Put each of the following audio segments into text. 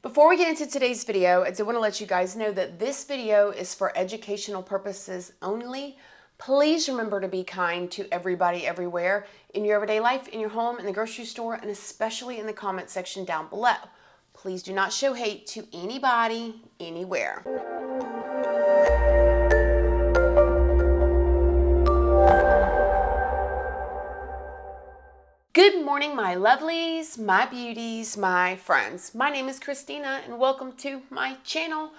Before we get into today's video, I do want to let you guys know that this video is for educational purposes only. Please remember to be kind to everybody everywhere in your everyday life, in your home, in the grocery store, and especially in the comment section down below. Please do not show hate to anybody, anywhere. Good morning, my lovelies, my beauties, my friends. My name is Christina and welcome to my channel.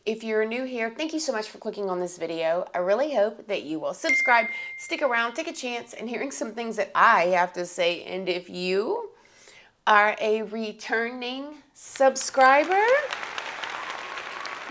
If you're new here, thank you so much for clicking on this video. I really hope that you will subscribe, stick around, take a chance in hearing some things that I have to say. And if you are a returning subscriber,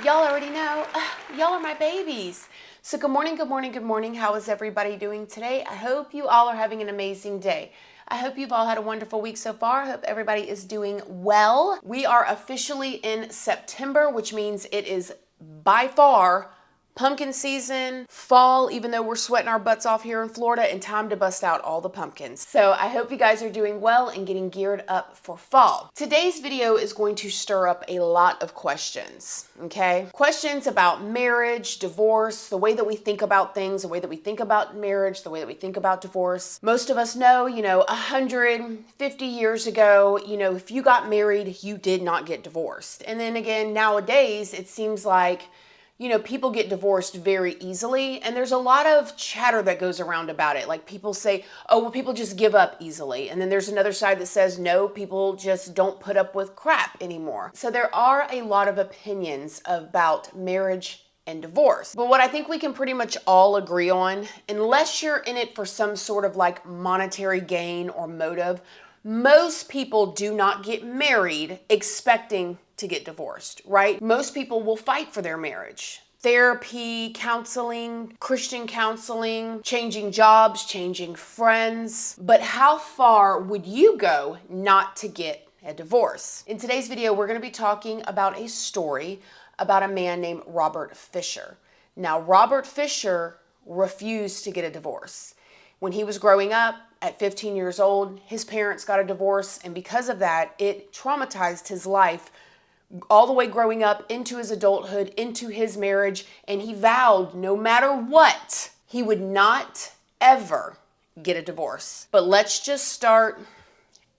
y'all already know, y'all are my babies. So good morning, good morning, good morning. How is everybody doing today? I hope you all are having an amazing day. I hope you've all had a wonderful week so far. I hope everybody is doing well. We are officially in September, which means it is by far pumpkin season, fall, even though we're sweating our butts off here in Florida, and time to bust out all the pumpkins. So I hope you guys are doing well and getting geared up for fall. Today's video is going to stir up a lot of questions, okay? Questions about marriage, divorce, the way that we think about things, the way that we think about marriage, the way that we think about divorce. Most of us know, 150 years ago, if you got married, you did not get divorced. And then again, nowadays, it seems like people get divorced very easily, and there's a lot of chatter that goes around about it. Like people say, oh, well, people just give up easily. And then there's another side that says, no, people just don't put up with crap anymore. So there are a lot of opinions about marriage and divorce. But what I think we can pretty much all agree on, unless you're in it for some sort of like monetary gain or motive, most people do not get married expecting to get divorced, right? Most people will fight for their marriage. Therapy, counseling, Christian counseling, changing jobs, changing friends. But how far would you go not to get a divorce? In today's video, we're going to be talking about a story about a man named Robert Fisher. Now, Robert Fisher refused to get a divorce. When he was growing up, at 15 years old, his parents got a divorce, and because of that, it traumatized his life all the way growing up into his adulthood, into his marriage, and he vowed no matter what, he would not ever get a divorce. But let's just start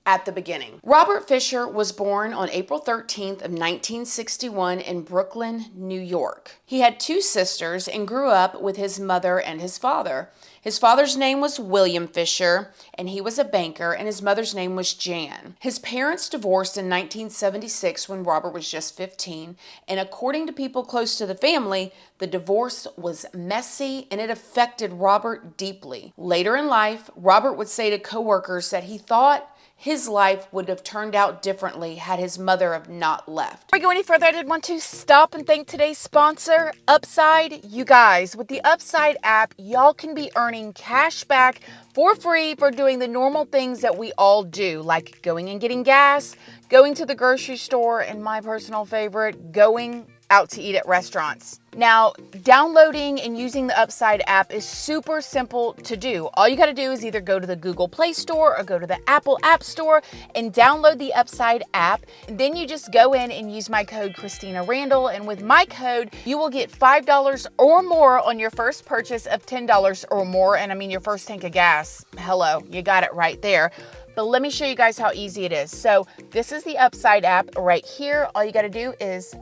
at the beginning. Robert Fisher was born on April 13th of 1961 in Brooklyn, New York. He had two sisters and grew up with his mother and his father. His father's name was William Fisher, and he was a banker, and his mother's name was Jan. His parents divorced in 1976 when Robert was just 15, and according to people close to the family, the divorce was messy and it affected Robert deeply. Later in life, Robert would say to coworkers that he thought his life would have turned out differently had his mother have not left. Before we go any further, I did want to stop and thank today's sponsor, Upside. You guys, with the Upside app, y'all can be earning cash back for free for doing the normal things that we all do, like going and getting gas, going to the grocery store, and my personal favorite, going out to eat at restaurants. Now, downloading and using the Upside app is super simple to do. All you got to do is either go to the Google Play Store or go to the Apple App Store and download the Upside app. And then you just go in and use my code Christina Randall. And with my code, you will get $5 or more on your first purchase of $10 or more. And I mean, your first tank of gas. Hello, you got it right there. But let me show you guys how easy it is. So this is the Upside app right here. All you got to do is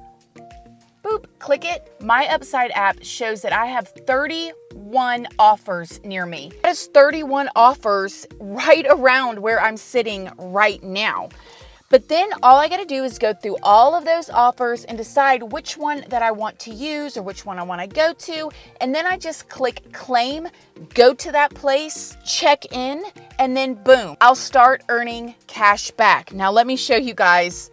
boop, click it. My Upside app shows that I have 31 offers near me. That is 31 offers right around where I'm sitting right now. But then all I got to do is go through all of those offers and decide which one that I want to use or which one I want to go to. And then I just click claim, go to that place, check in, and then boom, I'll start earning cash back. Now let me show you guys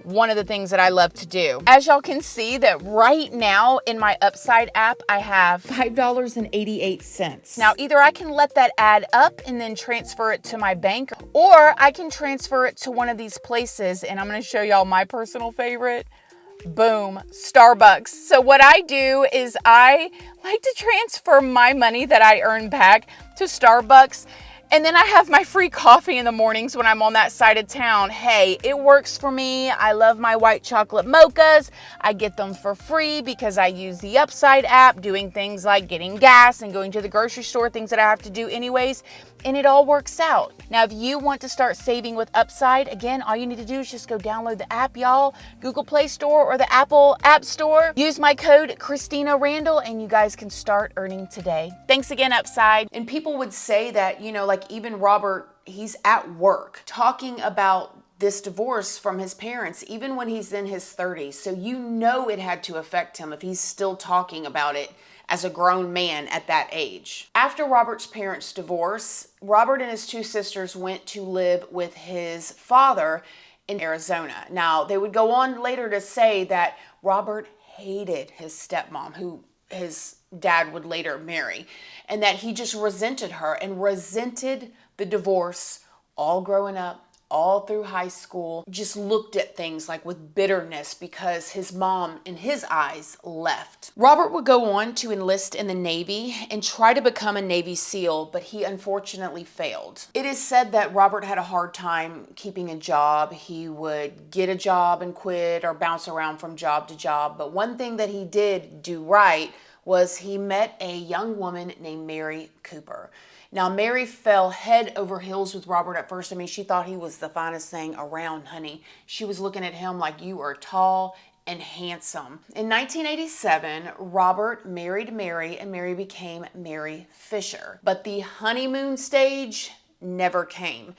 one of the things that I love to do. As y'all can see that right now in my Upside app, I have $5.88. Now, either I can let that add up and then transfer it to my bank, or I can transfer it to one of these places, and I'm going to show y'all my personal favorite. Boom, Starbucks. So what I do is I like to transfer my money that I earn back to Starbucks. And then I have my free coffee in the mornings when I'm on that side of town. Hey, it works for me. I love my white chocolate mochas. I get them for free because I use the Upside app, doing things like getting gas and going to the grocery store, things that I have to do anyways. And it all works out. Now, if you want to start saving with Upside, again, all you need to do is just go download the app, y'all. Google Play Store or the Apple App Store. Use my code Christina Randall and you guys can start earning today. Thanks again, Upside. And people would say that, you know, like even Robert, he's at work talking about this divorce from his parents, even when he's in his 30s. So you know it had to affect him if he's still talking about it as a grown man at that age. After Robert's parents' divorce, Robert and his two sisters went to live with his father in Arizona. Now, they would go on later to say that Robert hated his stepmom, who his dad would later marry, and that he just resented her and resented the divorce all growing up, all through high school, just looked at things like with bitterness because his mom, in his eyes, left. Robert would go on to enlist in the Navy and try to become a Navy SEAL, but he unfortunately failed. It is said that Robert had a hard time keeping a job. He would get a job and quit or bounce around from job to job, but one thing that he did do right was he met a young woman named Mary Cooper. Now, Mary fell head over heels with Robert at first. I mean, she thought he was the finest thing around, honey. She was looking at him like, you are tall and handsome. In 1987, Robert married Mary and Mary became Mary Fisher. But the honeymoon stage never came.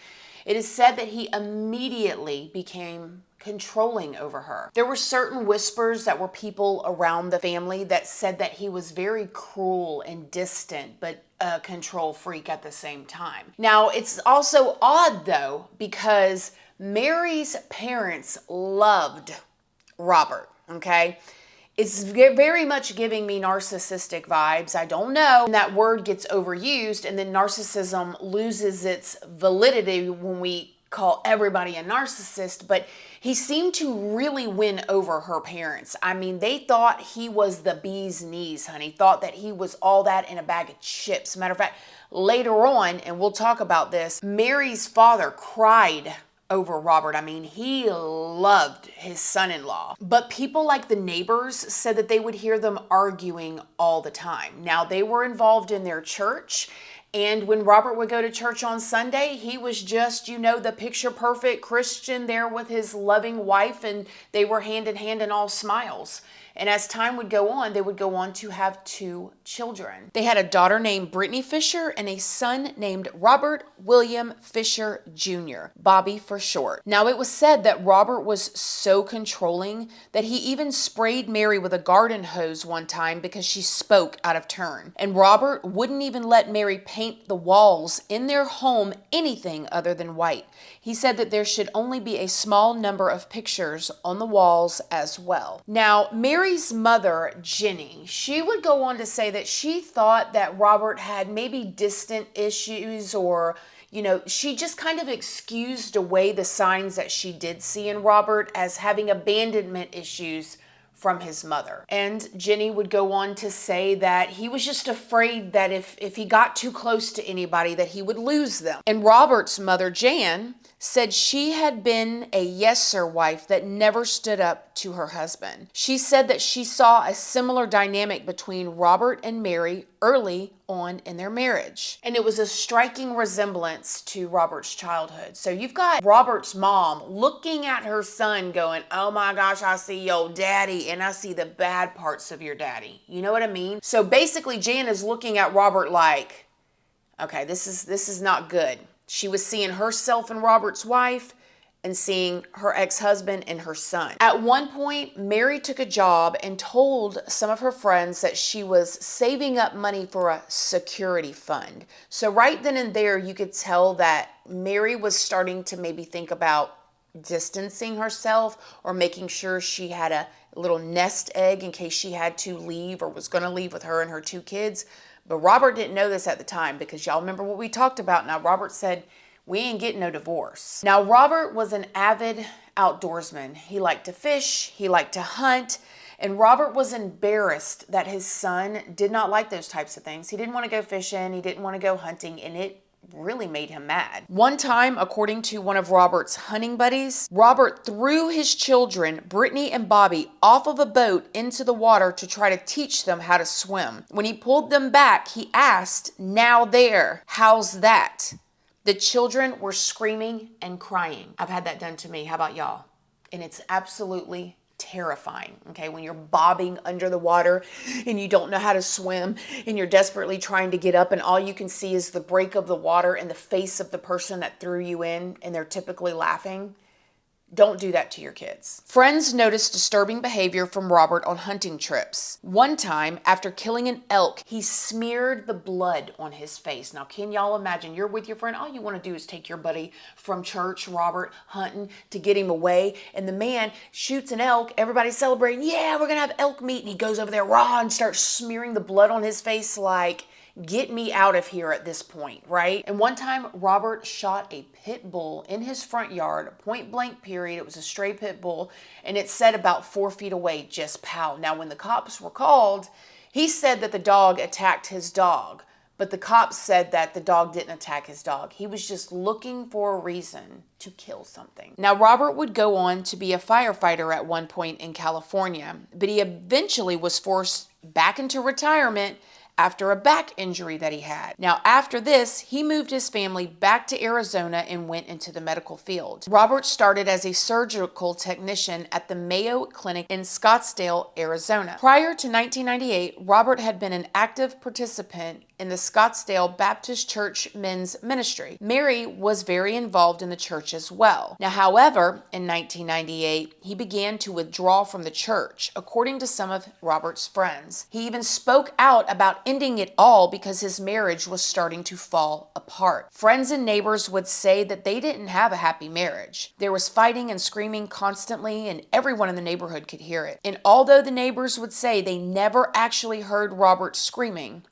It is said that he immediately became controlling over her. There were certain whispers that were people around the family that said that he was very cruel and distant, but a control freak at the same time. Now, it's also odd though, because Mary's parents loved Robert, okay? It's very much giving me narcissistic vibes. I don't know. That word gets overused and then narcissism loses its validity when we call everybody a narcissist, but he seemed to really win over her parents. I mean, they thought he was the bee's knees, honey. Thought that he was all that in a bag of chips. Matter of fact, later on, and we'll talk about this, Mary's father cried over Robert. I mean, he loved his son-in-law. But people like the neighbors said that they would hear them arguing all the time. Now, they were involved in their church, and when Robert would go to church on Sunday, he was just, you know, the picture-perfect Christian there with his loving wife, and they were hand in hand and all smiles. And as time would go on, they would go on to have 2 children. They had a daughter named Brittany Fisher and a son named Robert William Fisher Jr., Bobby for short. Now, it was said that Robert was so controlling that he even sprayed Mary with a garden hose one time because she spoke out of turn. And Robert wouldn't even let Mary paint the walls in their home anything other than white. He said that there should only be a small number of pictures on the walls as well. Now, Mary's mother, Jenny, she would go on to say that she thought that Robert had maybe distant issues, or, you know, she just kind of excused away the signs that she did see in Robert as having abandonment issues from his mother. And Jenny would go on to say that he was just afraid that if he got too close to anybody that he would lose them. And Robert's mother, Jan, said she had been a yes sir wife that never stood up to her husband. She said that she saw a similar dynamic between Robert and Mary early on in their marriage. And it was a striking resemblance to Robert's childhood. So you've got Robert's mom looking at her son going, oh my gosh, I see your daddy and I see the bad parts of your daddy. You know what I mean? So basically Jan is looking at Robert like, okay, this is not good. She was seeing herself in Robert's wife and seeing her ex-husband and her son. At one point, Mary took a job and told some of her friends that she was saving up money for a security fund. So right then and there, you could tell that Mary was starting to maybe think about distancing herself or making sure she had a little nest egg in case she had to leave or was going to leave with her and her 2 kids. But Robert didn't know this at the time because y'all remember what we talked about. Now, Robert said, we ain't getting no divorce. Now, Robert was an avid outdoorsman. He liked to fish, he liked to hunt, and Robert was embarrassed that his son did not like those types of things. He didn't want to go fishing, he didn't want to go hunting, and it really made him mad. One time, according to one of Robert's hunting buddies, Robert threw his children, Brittany and Bobby, off of a boat into the water to try to teach them how to swim. When he pulled them back, he asked, "Now there, how's that?" The children were screaming and crying. I've had that done to me. How about y'all? And it's absolutely terrifying, okay? When you're bobbing under the water and you don't know how to swim and you're desperately trying to get up and all you can see is the break of the water and the face of the person that threw you in and they're typically laughing. Don't do that to your kids. Friends noticed disturbing behavior from Robert on hunting trips. One time, after killing an elk, he smeared the blood on his face. Now, can y'all imagine? You're with your friend. All you want to do is take your buddy from church, Robert, hunting, to get him away. And the man shoots an elk. Everybody's celebrating. Yeah, we're going to have elk meat. And he goes over there raw and starts smearing the blood on his face like, get me out of here at this point, right? And one time, Robert shot a pit bull in his front yard, point blank period. It was a stray pit bull, and it said about 4 feet away, just pow. Now, when the cops were called, he said that the dog attacked his dog, but the cops said that the dog didn't attack his dog. He was just looking for a reason to kill something. Now, Robert would go on to be a firefighter at one point in California, but he eventually was forced back into retirement after a back injury that he had. Now, after this, he moved his family back to Arizona and went into the medical field. Robert started as a surgical technician at the Mayo Clinic in Scottsdale, Arizona. Prior to 1998, Robert had been an active participant in the Scottsdale Baptist Church men's ministry. Mary was very involved in the church as well. Now, however, in 1998, he began to withdraw from the church, according to some of Robert's friends. He even spoke out about ending it all because his marriage was starting to fall apart. Friends and neighbors would say that they didn't have a happy marriage. There was fighting and screaming constantly, and everyone in the neighborhood could hear it. And although the neighbors would say they never actually heard Robert screaming,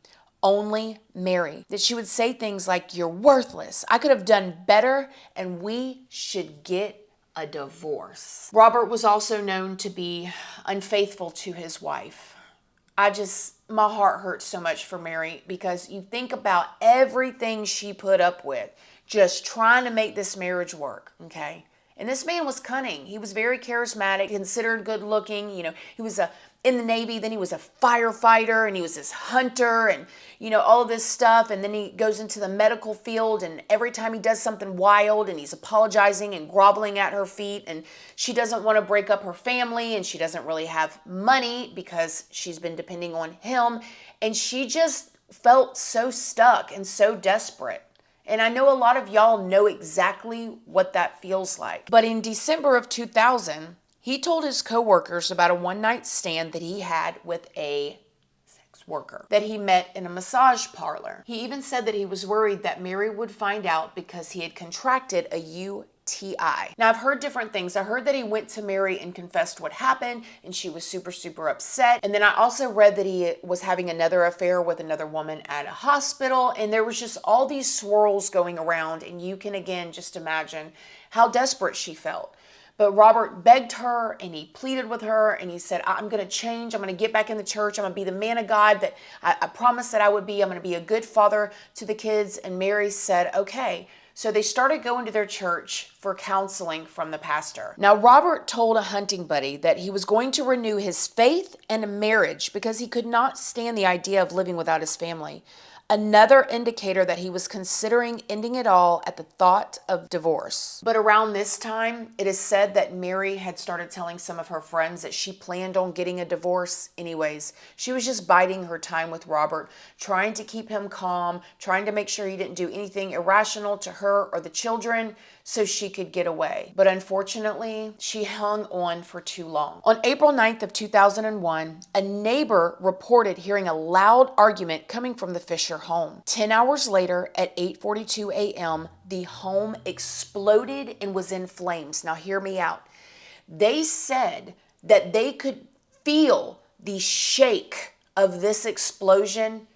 only Mary, that she would say things like, "You're worthless. I could have done better, and we should get a divorce." Robert was also known to be unfaithful to his wife. My heart hurts so much for Mary because you think about everything she put up with just trying to make this marriage work, okay? And this man was cunning. He was very charismatic, considered good looking. He was in the Navy, then he was a firefighter, and he was this hunter, and all of this stuff. And then he goes into the medical field, and every time he does something wild, and he's apologizing and groveling at her feet, and she doesn't want to break up her family, and she doesn't really have money because she's been depending on him, and she just felt so stuck and so desperate. And I know a lot of y'all know exactly what that feels like. But in December of 2000, he told his coworkers about a one-night stand that he had with a sex worker that he met in a massage parlor. He even said that he was worried that Mary would find out because he had contracted a UTI. Now, I've heard different things. I heard that he went to Mary and confessed what happened, and she was super, super upset. And then I also read that he was having another affair with another woman at a hospital, and there was just all these swirls going around, and you can, again, just imagine how desperate she felt. But Robert begged her and he pleaded with her and he said, "I'm going to change. I'm going to get back in the church. I'm going to be the man of God that I promised that I would be. I'm going to be a good father to the kids." And Mary said, "Okay." So they started going to their church for counseling from the pastor. Now, Robert told a hunting buddy that he was going to renew his faith and a marriage because he could not stand the idea of living without his family. Another indicator that he was considering ending it all at the thought of divorce. But around this time, it is said that Mary had started telling some of her friends that she planned on getting a divorce anyways. She was just biding her time with Robert, trying to keep him calm, trying to make sure he didn't do anything irrational to her or the children so she could get away. But unfortunately, she hung on for too long. On April 9th of 2001, a neighbor reported hearing a loud argument coming from the Fisher home. 10 hours later, at 8:42 a.m., the home exploded and was in flames. Now hear me out. They said that they could feel the shake of this explosion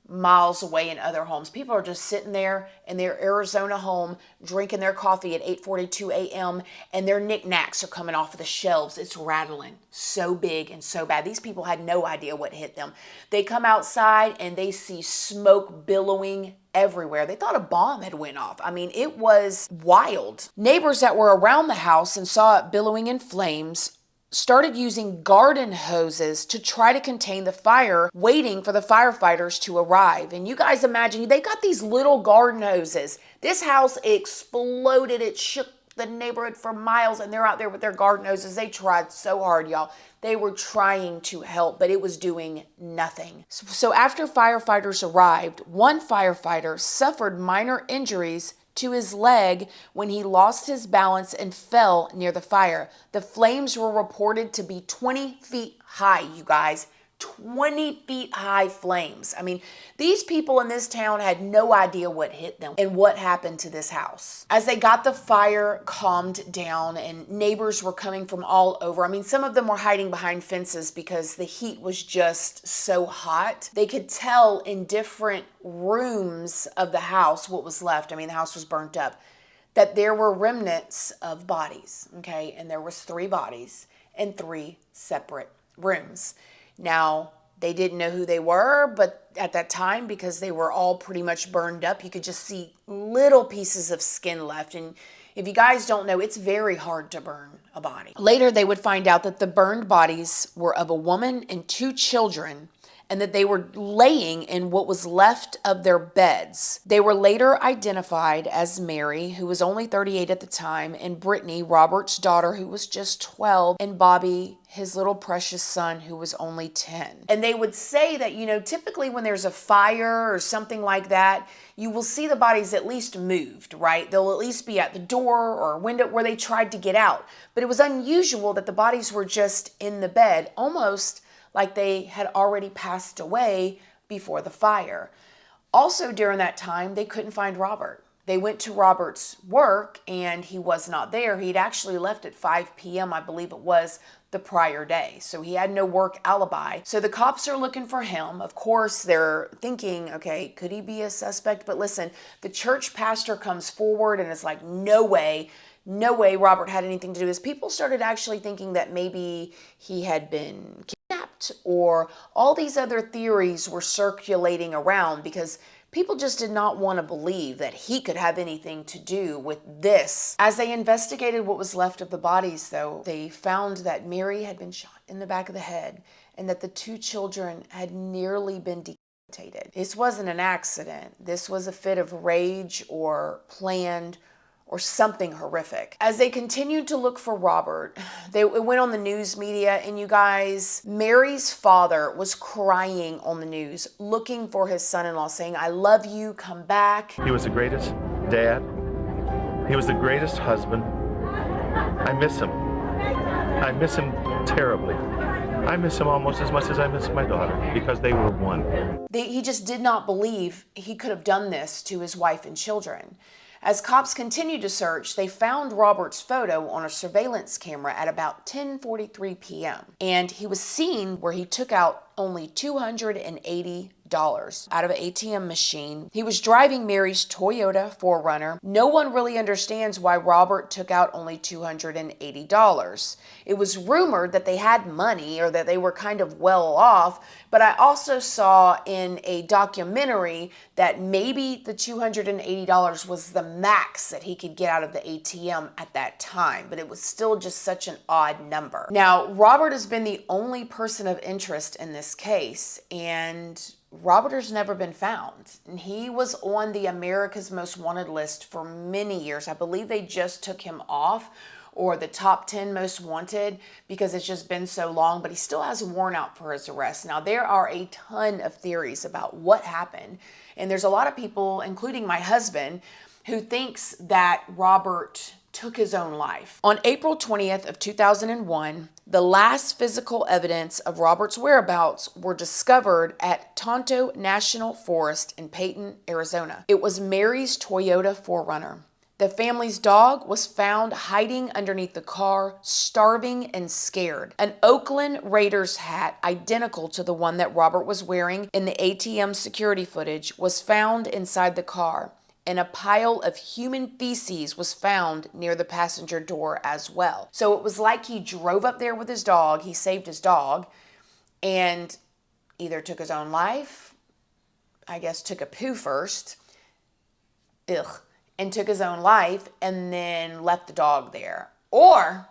miles away in other homes. People are just sitting there in their Arizona home drinking their coffee at 8:42 a.m. and their knickknacks are coming off of the shelves. It's rattling so big and so bad. These people had no idea what hit them. They come outside and they see smoke billowing everywhere. They thought a bomb had went off. I mean, it was wild. Neighbors that were around the house and saw it billowing in flames started using garden hoses to try to contain the fire, waiting for the firefighters to arrive. And you guys imagine, they got these little garden hoses. This house exploded. It shook the neighborhood for miles, and they're out there with their garden hoses. They tried so hard, y'all. They were trying to help, but it was doing nothing. So after firefighters arrived, one firefighter suffered minor injuries to his leg when he lost his balance and fell near the fire. The flames were reported to be 20 feet high, you guys. 20 feet high flames. I mean, these people in this town had no idea what hit them and what happened to this house. As they got the fire calmed down and neighbors were coming from all over, I mean, some of them were hiding behind fences because the heat was just so hot. They could tell in different rooms of the house what was left. I mean, the house was burnt up, that there were remnants of bodies, okay? And there was 3 bodies in 3 separate rooms. Now, they didn't know who they were, but at that time, because they were all pretty much burned up, you could just see little pieces of skin left. And if you guys don't know, it's very hard to burn a body. Later, they would find out that the burned bodies were of a woman and 2 children, and that they were laying in what was left of their beds. They were later identified as Mary, who was only 38 at the time, and Brittany, Robert's daughter, who was just 12, and Bobby, his little precious son, who was only 10. And they would say that, you know, typically when there's a fire or something like that, you will see the bodies at least moved, right? They'll at least be at the door or window where they tried to get out. But it was unusual that the bodies were just in the bed, almost like they had already passed away before the fire. Also during that time, they couldn't find Robert. They went to Robert's work and he was not there. He'd actually left at 5 p.m., I believe it was, the prior day. So he had no work alibi. So the cops are looking for him. Of course, they're thinking, okay, could he be a suspect? But listen, the church pastor comes forward and is like, no way Robert had anything to do with this. People started actually thinking that maybe he had been kidnapped, or all these other theories were circulating around because people just did not want to believe that he could have anything to do with this. As they investigated what was left of the bodies, though, they found that Mary had been shot in the back of the head and that the 2 children had nearly been decapitated. This wasn't an accident. This was a fit of rage or planned or something horrific. As they continued to look for Robert, it went on the news media, and you guys, Mary's father was crying on the news, looking for his son-in-law, saying, I love you, come back. He was the greatest dad. He was the greatest husband. I miss him. I miss him terribly. I miss him almost as much as I miss my daughter, because they were one. He just did not believe he could have done this to his wife and children. As cops continued to search, they found Robert's photo on a surveillance camera at about 10:43 p.m. And he was seen where he took out only $280 out of an ATM machine. He was driving Mary's Toyota 4Runner. No one really understands why Robert took out only $280. It was rumored that they had money or that they were kind of well off, but I also saw in a documentary that maybe the $280 was the max that he could get out of the ATM at that time, but it was still just such an odd number. Now, Robert has been the only person of interest in this case, and Robert has never been found. And he was on the America's Most Wanted list for many years. I believe they just took him off, or the top 10 most wanted, because it's just been so long, but he still has a warrant out for his arrest. Now, there are a ton of theories about what happened, and there's a lot of people, including my husband, who thinks that Robert took his own life. On April 20th of 2001, the last physical evidence of Robert's whereabouts were discovered at Tonto National Forest in Peyton, Arizona. It was Mary's Toyota 4Runner. The family's dog was found hiding underneath the car, starving and scared. An Oakland Raiders hat, identical to the one that Robert was wearing in the ATM security footage, was found inside the car. And a pile of human feces was found near the passenger door as well. So it was like he drove up there with his dog, he saved his dog, and either took his own life, I guess took a poo first, ugh, and took his own life and then left the dog there. Or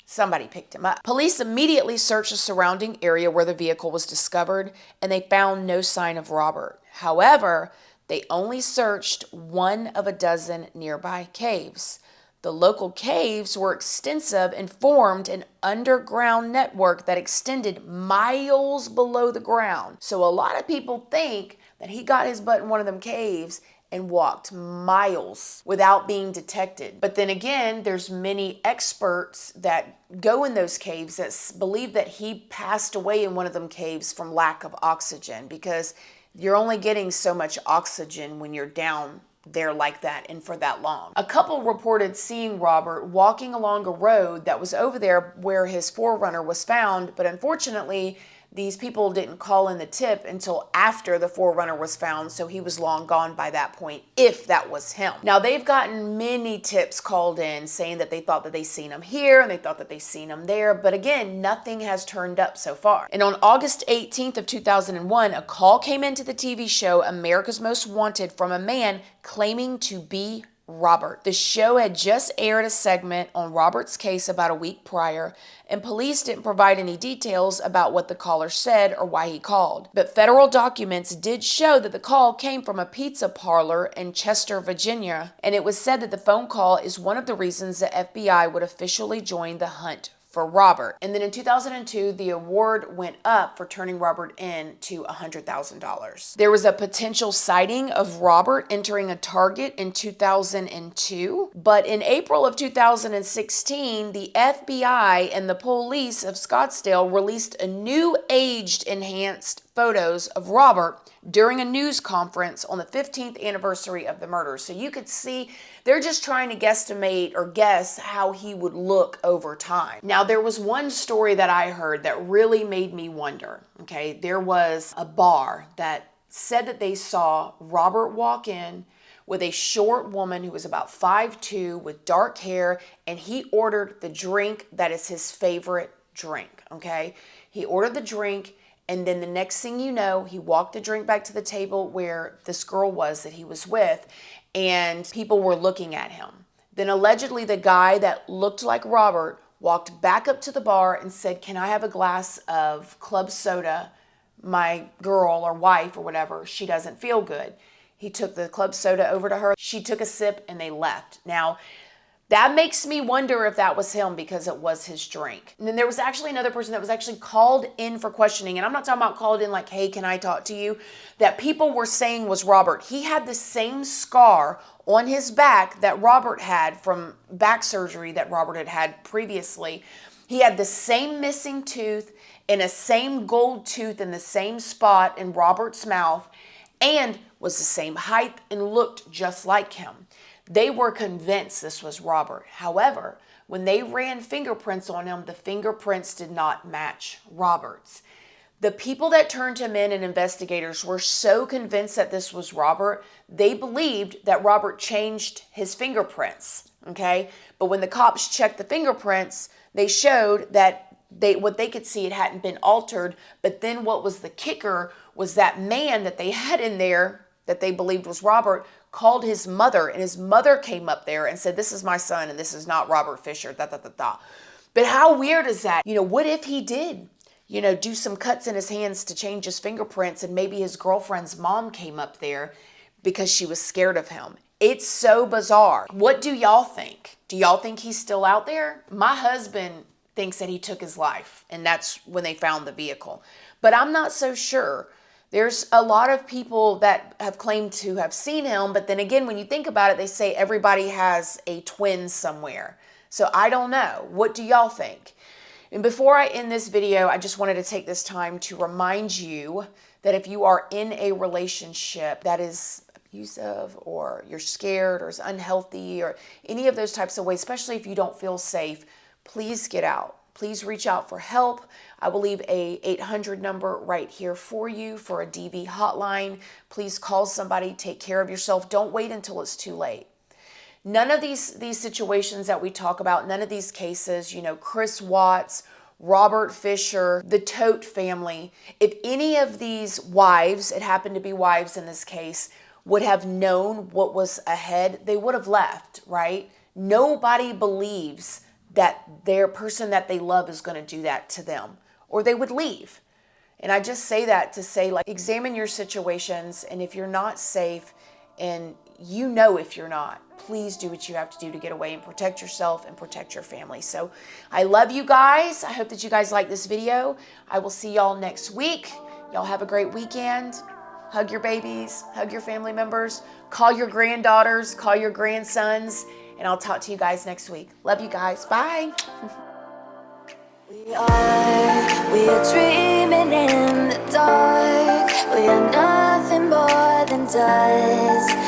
somebody picked him up. Police immediately searched the surrounding area where the vehicle was discovered, and they found no sign of Robert. However, they only searched one of a dozen nearby caves. The local caves were extensive and formed an underground network that extended miles below the ground. So a lot of people think that he got his butt in one of them caves and walked miles without being detected. But then again, there's many experts that go in those caves that believe that he passed away in one of them caves from lack of oxygen, because you're only getting so much oxygen when you're down there like that and for that long. A couple reported seeing Robert walking along a road that was over there where his 4Runner was found, but unfortunately, these people didn't call in the tip until after the 4Runner was found, so he was long gone by that point, if that was him. Now, they've gotten many tips called in saying that they thought that they seen him here and they thought that they seen him there, but again, nothing has turned up so far. And on August 18th of 2001, a call came into the TV show America's Most Wanted from a man claiming to be Robert. The show had just aired a segment on Robert's case about a week prior, and police didn't provide any details about what the caller said or why he called. But federal documents did show that the call came from a pizza parlor in Chester, Virginia, and it was said that the phone call is one of the reasons the FBI would officially join the hunt for Robert. And then in 2002, the award went up for turning Robert in to $100,000. There was a potential sighting of Robert entering a Target in 2002, but in April of 2016, the FBI and the police of Scottsdale released a new aged enhanced photos of Robert during a news conference on the 15th anniversary of the murder. So you could see they're just trying to guesstimate or guess how he would look over time. Now, there was one story that I heard that really made me wonder, okay? There was a bar that said that they saw Robert walk in with a short woman who was about 5'2" with dark hair, and he ordered the drink that is his favorite drink, okay? He ordered the drink, and then the next thing you know, he walked the drink back to the table where this girl was that he was with, and people were looking at him. Then allegedly the guy that looked like Robert walked back up to the bar and said, "Can I have a glass of club soda? My girl or wife or whatever, she doesn't feel good." He took the club soda over to her. She took a sip and they left. Now, that makes me wonder if that was him because it was his drink. And then there was actually another person that was actually called in for questioning. And I'm not talking about called in like, "Hey, can I talk to you?" That people were saying was Robert. He had the same scar on his back that Robert had from back surgery that Robert had had previously. He had the same missing tooth and a same gold tooth in the same spot in Robert's mouth, and was the same height and looked just like him. They were convinced this was Robert. However, when they ran fingerprints on him, the fingerprints did not match Robert's. The people that turned him in and investigators were so convinced that this was Robert, they believed that Robert changed his fingerprints, okay? But when the cops checked the fingerprints, they showed that what they could see, it hadn't been altered. But then what was the kicker was that man that they had in there that they believed was Robert called his mother, and his mother came up there and said, "This is my son and this is not Robert Fisher, da da da da." But how weird is that? What if he did, do some cuts in his hands to change his fingerprints, and maybe his girlfriend's mom came up there because she was scared of him? It's so bizarre. What do y'all think? Do y'all think he's still out there? My husband thinks that he took his life, and that's when they found the vehicle. But I'm not so sure. There's a lot of people that have claimed to have seen him, but then again, when you think about it, they say everybody has a twin somewhere. So I don't know. What do y'all think? And before I end this video, I just wanted to take this time to remind you that if you are in a relationship that is abusive, or you're scared, or is unhealthy, or any of those types of ways, especially if you don't feel safe, please get out. Please reach out for help. I will leave a 800 number right here for you for a DV hotline. Please call somebody, take care of yourself. Don't wait until it's too late. None of these situations that we talk about, none of these cases, Chris Watts, Robert Fisher, the Tote family, if any of these wives, it happened to be wives in this case, would have known what was ahead, they would have left, right? Nobody believes that their person that they love is going to do that to them, or they would leave. And I just say that to say, like, examine your situations, and if you're not safe, and you know if you're not, please do what you have to do to get away and protect yourself and protect your family. So I love you guys. I hope that you guys like this video. I will see y'all next week. Y'all have a great weekend. Hug your babies, hug your family members, call your granddaughters, call your grandsons, and I'll talk to you guys next week. Love you guys. Bye. We are dreaming in the dark. We are nothing more than dust.